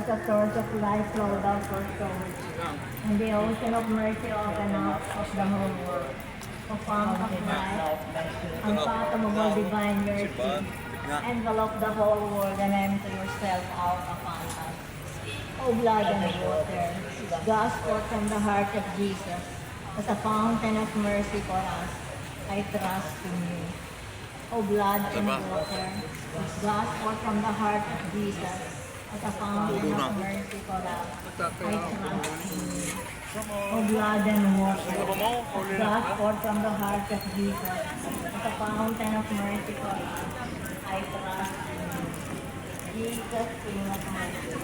let the source of life flow down for souls. And the ocean of mercy open up of the whole world. O fount of life, unfathomable divine mercy, envelop the whole world and empty yourself out upon us. O blood and water, gush forth from the heart of Jesus, as a fountain of mercy for us, I trust in you. O blood and water, gush forth from the heart of Jesus, as a fountain of mercy for us, I trust in you. O blood and water, gush forth from the heart of Jesus, as a fountain of mercy for us, I trust in you. Jesus, King of mercy.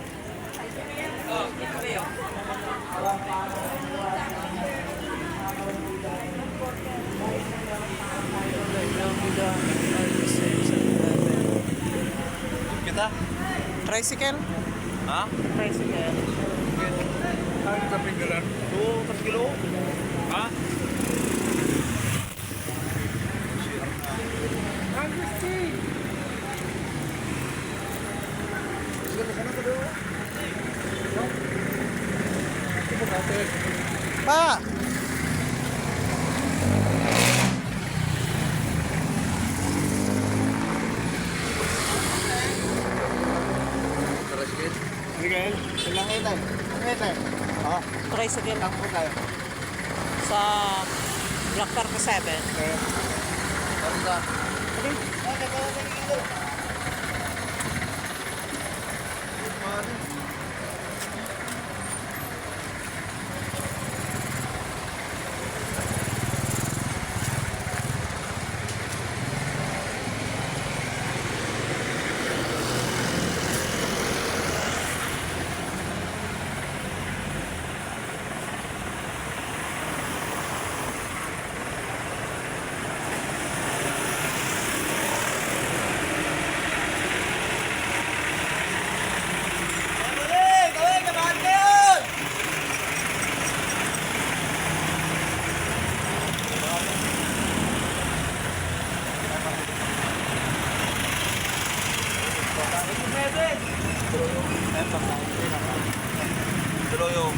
Our Father, who art in heaven, hallowed be thy name. Thy kingdom come, thy will be done. Kita? Tricycle? Ha? Tricycle. Ano sa pinggalan? 2 kilo? Ha? Pa! Miguel, ilang ito? Ha? Tricycle. Ilang po tayo? Sa Block 37. Okay. Ano ka? Tuloy yung